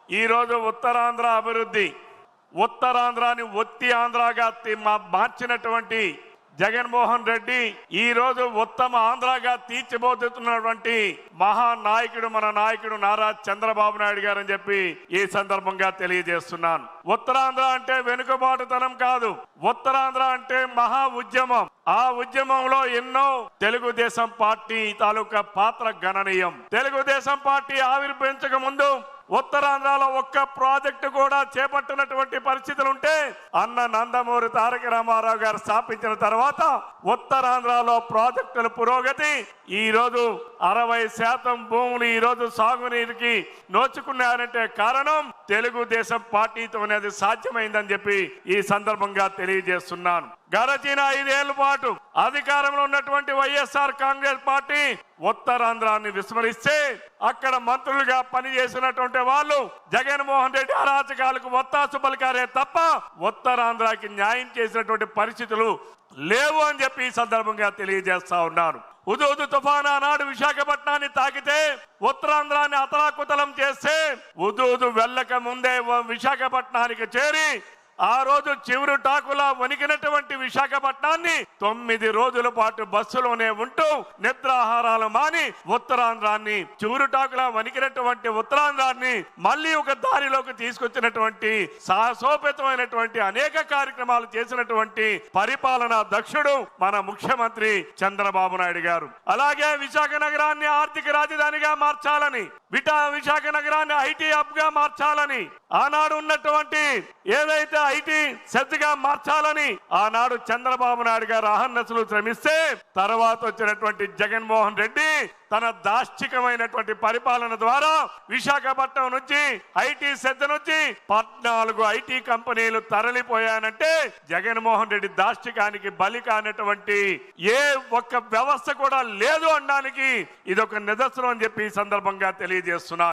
ఈ రోజు ఉత్తరాంధ్ర అభివృద్ధి, ఉత్తరాంధ్రాని ఒత్తి ఆంధ్రాగా మార్చినటువంటి జగన్మోహన్ రెడ్డి ఈ రోజు ఉత్తమ ఆంధ్రాగా తీర్చిబోతున్నటువంటి మహానాయకుడు మన నాయకుడు నారా చంద్రబాబు నాయుడు గారు అని చెప్పి ఈ సందర్భంగా తెలియజేస్తున్నాను. ఉత్తరాంధ్ర అంటే వెనుకబాటుతనం కాదు, ఉత్తరాంధ్ర అంటే మహా ఉద్యమం. ఆ ఉద్యమంలో ఎన్నో తెలుగుదేశం పార్టీ తాలూకా పాత్ర గణనీయం. తెలుగుదేశం పార్టీ ఆవిర్భవించక ముందు ఉత్తరాంధ్రలో ఒక్క ప్రాజెక్టు కూడా చేపట్టినటువంటి పరిస్థితులు ఉంటే అన్న నందమూరి తారక రామారావు గారు స్థాపించిన తర్వాత ఉత్తరాంధ్రలో ప్రాజెక్టుల పురోగతి ఈ రోజు 60% భూములు ఈ రోజు సాగునీరుకి నోచుకున్నారంటే కారణం తెలుగుదేశం పార్టీతోనే అది సాధ్యమైందని చెప్పి ఈ సందర్భంగా తెలియజేస్తున్నాను. గడచిన 5 ఏళ్ల పాటు అధికారంలో ఉన్నటువంటి వైఎస్ఆర్ కాంగ్రెస్ పార్టీ ఉత్తరాంధ్రాన్ని విస్మరిస్తే అక్కడ మంత్రులుగా పనిచేసినటువంటి వాళ్ళు జగన్మోహన్ రెడ్డి అరాచకాలకు ఒత్తాసు పలికారే తప్ప ఉత్తరాంధ్రకి న్యాయం చేసినటువంటి పరిస్థితులు లేవు అని చెప్పి ఈ సందర్భంగా తెలియజేస్తా ఉన్నాను. హుదూద్ తుఫాను ఆనాడు విశాఖపట్నాన్ని తాకితే ఉత్తరాంధ్రాన్ని అతలాకుతలం చేస్తే హుదూద్ వెళ్ళక ముందే విశాఖపట్నానికి చేరి ఆ రోజు చివరి టాకులా వణికినటువంటి విశాఖపట్నాన్ని 9 రోజుల పాటు బస్సులోనే ఉంటూ నిద్రాహారాలు మాని ఉత్తరాంధ్రాన్ని చివరి టాకులా వణికినటువంటి ఉత్తరాంధ్రాన్ని మళ్ళీ ఒక దారిలోకి తీసుకొచ్చినటువంటి సాహసోపేతమైనటువంటి అనేక కార్యక్రమాలు చేసినటువంటి పరిపాలనా దక్షుడు మన ముఖ్యమంత్రి చంద్రబాబు నాయుడు గారు. అలాగే విశాఖ నగరాన్ని ఆర్థిక రాజధానిగా మార్చాలని, విశాఖ నగరాన్ని ఐటీ హబ్ గా మార్చాలని, ఆనాడు ఉన్నటువంటి ఏదైతే ఐటీ సెజ్గా మార్చాలని ఆనాడు చంద్రబాబు నాయుడు గారు అహర్నిశలు శ్రమిస్తే తర్వాత వచ్చినటువంటి జగన్మోహన్ రెడ్డి తన దాష్టికమైనటువంటి పరిపాలన ద్వారా విశాఖపట్నం నుంచి ఐటీ సెజ్ నుంచి 14 ఐటీ కంపెనీలు తరలిపోయానంటే జగన్మోహన్ రెడ్డి దాష్టికానికి బలి కానటువంటి ఏ ఒక్క వ్యవస్థ కూడా లేదు అనడానికి ఇదొక నిదర్శనం అని చెప్పి ఈ సందర్భంగా తెలియజేస్తున్నారు.